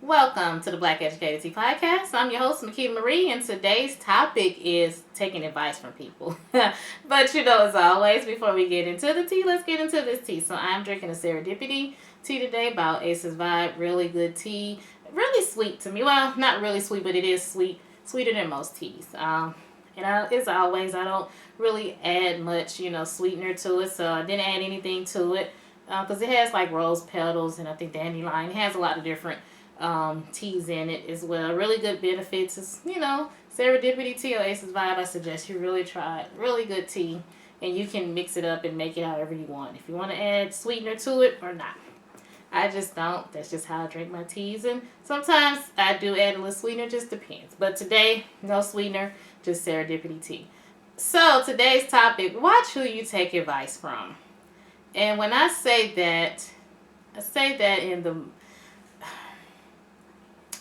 Welcome to the Black Educated Tea Podcast. I'm your host, Makeda Marie, and today's topic is taking advice from people. But as always, before we get into the tea, let's get into this tea. So I'm drinking a serendipity tea today by Ace's Vibe. Really good tea. Really sweet to me. Well, not really sweet, but it is sweet. Sweeter than most teas. As always, I don't really add much, sweetener to it. So I didn't add anything to it because it has like rose petals and I think dandelion. It has a lot of different teas in it as well. Really good benefits. It's, serendipity tea or Ace's Vibe. I suggest you really try it. Really good tea. And you can mix it up and make it however you want. If you want to add sweetener to it or not. I just don't. That's just how I drink my teas. And sometimes I do add a little sweetener. Just depends. But today, no sweetener. Just serendipity tea. So today's topic, watch who you take advice from. And when I say that in the...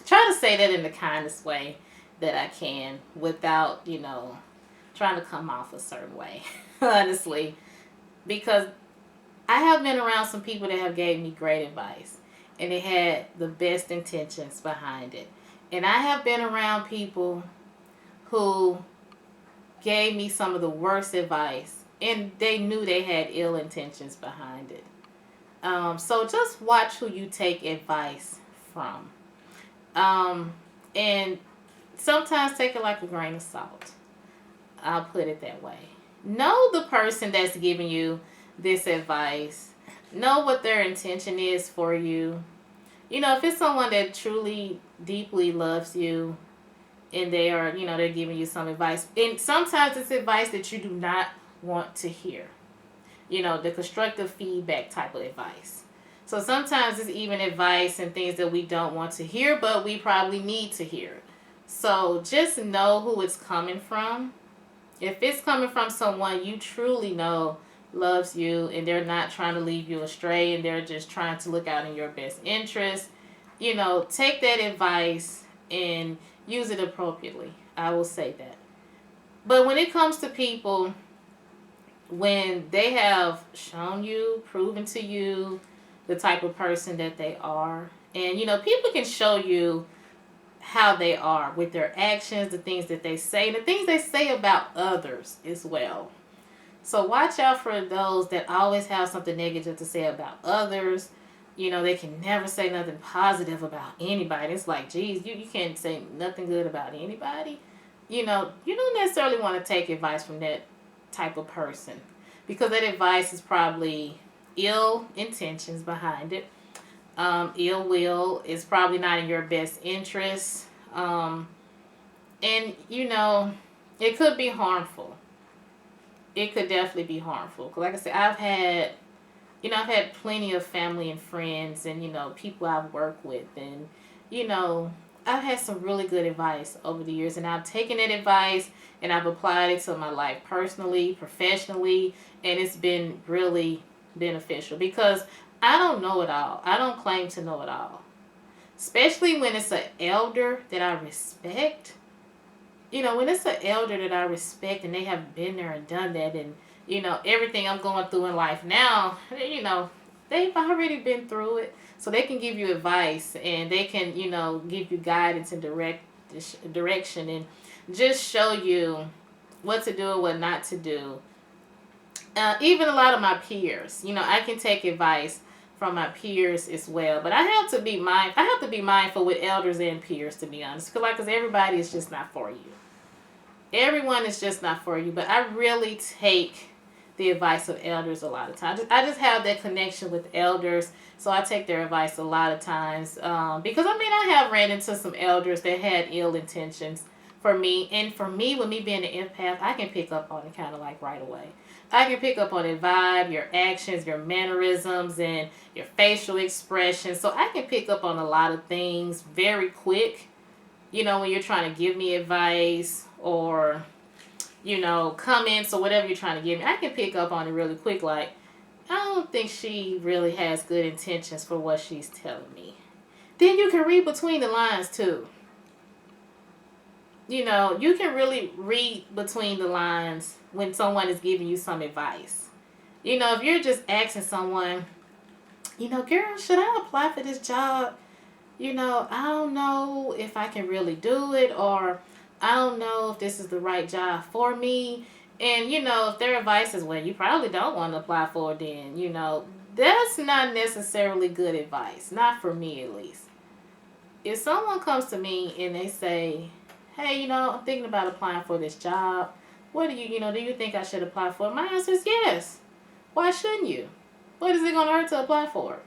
try to say that in the kindest way that I can without, trying to come off a certain way, honestly. Because I have been around some people that have gave me great advice and they had the best intentions behind it. And I have been around people who gave me some of the worst advice and they knew they had ill intentions behind it. So just watch who you take advice from. And sometimes take it like a grain of salt. I'll put it that way. Know the person that's giving you this advice. Know what their intention is for you. If it's someone that truly, deeply loves you and they are, they're giving you some advice. And sometimes it's advice that you do not want to hear. The constructive feedback type of advice. So sometimes it's even advice and things that we don't want to hear, but we probably need to hear. So just know who it's coming from. If it's coming from someone you truly know loves you and they're not trying to lead you astray and they're just trying to look out in your best interest, take that advice and use it appropriately. I will say that. But when it comes to people, when they have shown you, proven to you, the type of person that they are. And, people can show you how they are with their actions, the things that they say, the things they say about others as well. So watch out for those that always have something negative to say about others. They can never say nothing positive about anybody. It's like, geez, you can't say nothing good about anybody. You don't necessarily want to take advice from that type of person because that advice is probably ill intentions behind it. Ill will is probably not in your best interest. And it could be harmful. It could definitely be harmful. Cause like I said, I've had plenty of family and friends and, people I've worked with and, I've had some really good advice over the years and I've taken that advice and I've applied it to my life personally, professionally, and it's been really beneficial because I don't know it all. I don't claim to know it all. Especially when it's an elder that I respect. When it's an elder that I respect and they have been there and done that and, everything I'm going through in life now, they've already been through it. So they can give you advice and they can, give you guidance and direction and just show you what to do and what not to do. Even a lot of my peers, I can take advice from my peers as well. But I have to be mindful with elders and peers, to be honest. Because everybody is just not for you. Everyone is just not for you. But I really take the advice of elders a lot of times. I just have that connection with elders. So I take their advice a lot of times. Because, I have ran into some elders that had ill intentions for me. And for me, with me being an empath, I can pick up on it kind of like right away. I can pick up on a vibe, your actions, your mannerisms, and your facial expressions. So I can pick up on a lot of things very quick. When you're trying to give me advice or, comments or whatever you're trying to give me. I can pick up on it really quick. Like, I don't think she really has good intentions for what she's telling me. Then you can read between the lines too. You can really read between the lines when someone is giving you some advice. If you're just asking someone, girl, should I apply for this job? I don't know if I can really do it, or I don't know if this is the right job for me. And, if their advice is, well, you probably don't want to apply for it, then, that's not necessarily good advice. Not for me, at least. If someone comes to me and they say, hey, I'm thinking about applying for this job, what do you think I should apply for? My answer is yes. Why shouldn't you? What is it going to hurt to apply for it?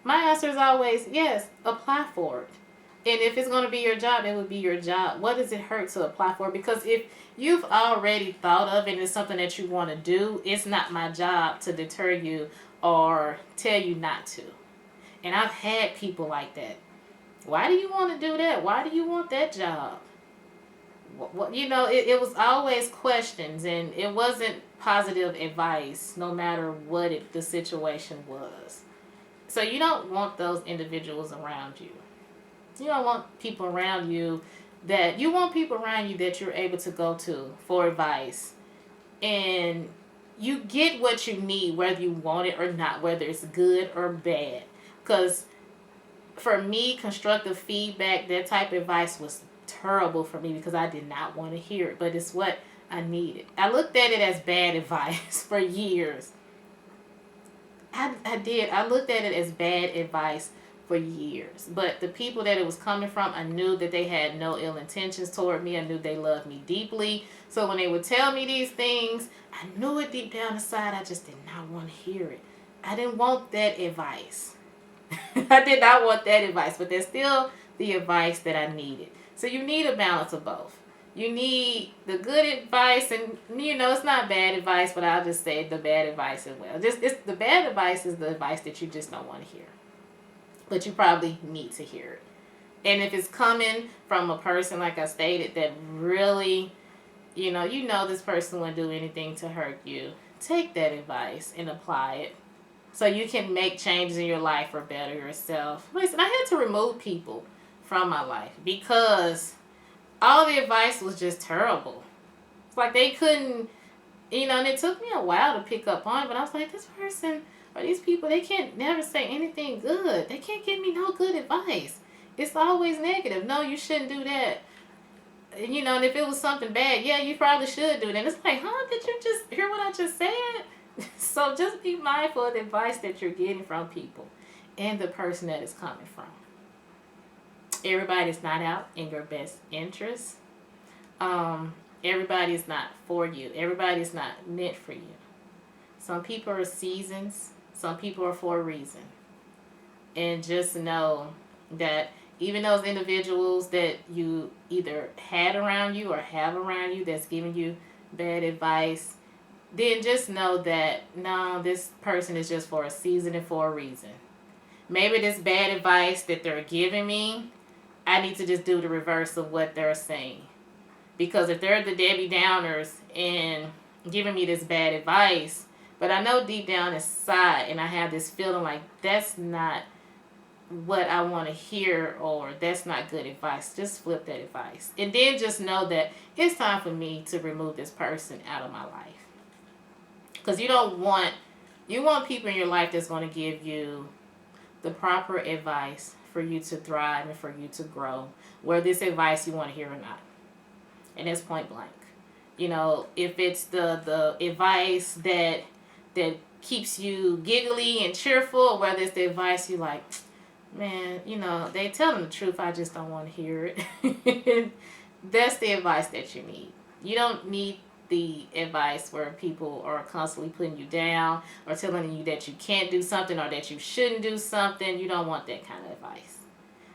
My answer is always yes, apply for it. And if it's going to be your job, it would be your job. What does it hurt to apply for? Because if you've already thought of it and it's something that you want to do, it's not my job to deter you or tell you not to. And I've had people like that. Why do you want to do that? Why do you want that job? It was always questions, and it wasn't positive advice, no matter what the situation was. So you don't want those individuals around you. You don't want people around you that you're able to go to for advice, and you get what you need, whether you want it or not, whether it's good or bad. Because for me, constructive feedback, that type of advice was terrible for me because I did not want to hear it, but it's what I needed. I looked at it as bad advice for years. I did. I looked at it as bad advice for years. But the people that it was coming from, I knew that they had no ill intentions toward me. I knew they loved me deeply. So when they would tell me these things, I knew it deep down inside. I just did not want to hear it. I didn't want that advice. I did not want that advice, but that's still the advice that I needed. So you need a balance of both. You need the good advice, and it's not bad advice, but I'll just say the bad advice as well. The bad advice is the advice that you just don't want to hear, but you probably need to hear it. And if it's coming from a person, like I stated, that really, this person wouldn't do anything to hurt you, take that advice and apply it, so you can make changes in your life or better yourself. Listen, I had to remove people from my life because all the advice was just terrible. It's like they couldn't, and it took me a while to pick up on it, but I was like, this person or these people, they can't never say anything good. They can't give me no good advice. It's always negative. No, you shouldn't do that. And if it was something bad, yeah, you probably should do that. And it's like, did you just hear what I just said? So just be mindful of the advice that you're getting from people and the person that it's coming from. Everybody's not out in your best interest. Everybody's not for you. Everybody's not meant for you. Some people are seasons. Some people are for a reason. And just know that even those individuals that you either had around you or have around you that's giving you bad advice, then just know that, no, this person is just for a season and for a reason. Maybe this bad advice that they're giving me, I need to just do the reverse of what they're saying. Because if they're the Debbie Downers and giving me this bad advice, but I know deep down inside and I have this feeling like that's not what I want to hear, or that's not good advice, just flip that advice. And then just know that it's time for me to remove this person out of my life. Because you want people in your life that's going to give you the proper advice for you to thrive and for you to grow, whether this advice you want to hear or not. And that's point blank. If it's the advice that keeps you giggly and cheerful, or whether it's the advice you like, man, they telling the truth, I just don't want to hear it. That's the advice that you need. You don't need the advice where people are constantly putting you down or telling you that you can't do something or that you shouldn't do something. You don't want that kind of advice,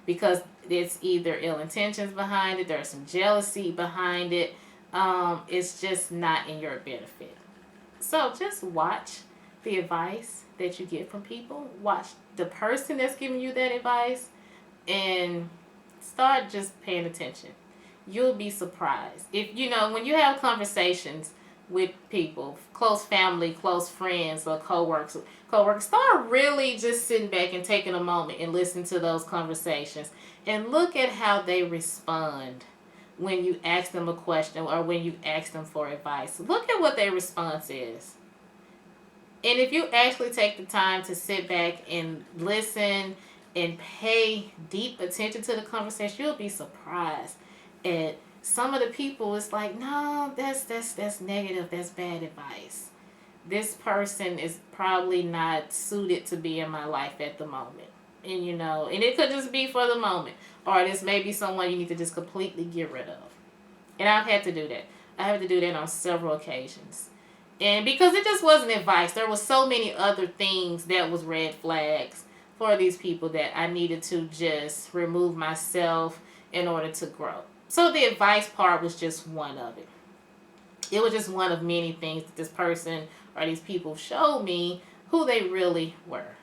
because it's either ill intentions behind it, there's some jealousy behind it. It's just not in your benefit. So just watch the advice that you get from people. Watch the person that's giving you that advice and start just paying attention. You'll be surprised. If when you have conversations with people, close family, close friends, or coworkers, start really just sitting back and taking a moment and listen to those conversations and look at how they respond when you ask them a question or when you ask them for advice. Look at what their response is. And if you actually take the time to sit back and listen and pay deep attention to the conversation, you'll be surprised at some of the people. It's like, no, that's negative, that's bad advice. This person is probably not suited to be in my life at the moment. And and it could just be for the moment. Or this may be someone you need to just completely get rid of. And I've had to do that. I had to do that on several occasions. And because it just wasn't advice, there was so many other things that was red flags for these people that I needed to just remove myself in order to grow. So the advice part was just one of it. It was just one of many things that this person or these people showed me who they really were.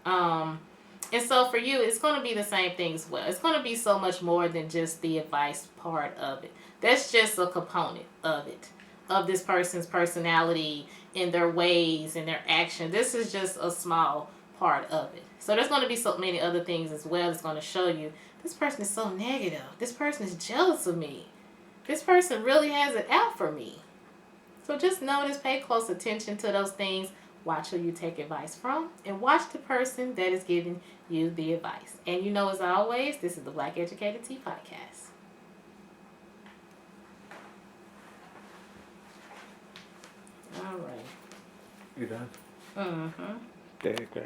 And so for you, it's going to be the same thing as well. It's going to be so much more than just the advice part of it. That's just a component of it, of this person's personality and their ways and their action. This is just a small part of it. So there's going to be so many other things as well that's going to show you this person is so negative. This person is jealous of me. This person really has it out for me. So just notice, pay close attention to those things. Watch who you take advice from, and watch the person that is giving you the advice. And as always, this is the Black Educated Tea Podcast. All right. You done? Mm-hmm. There you go.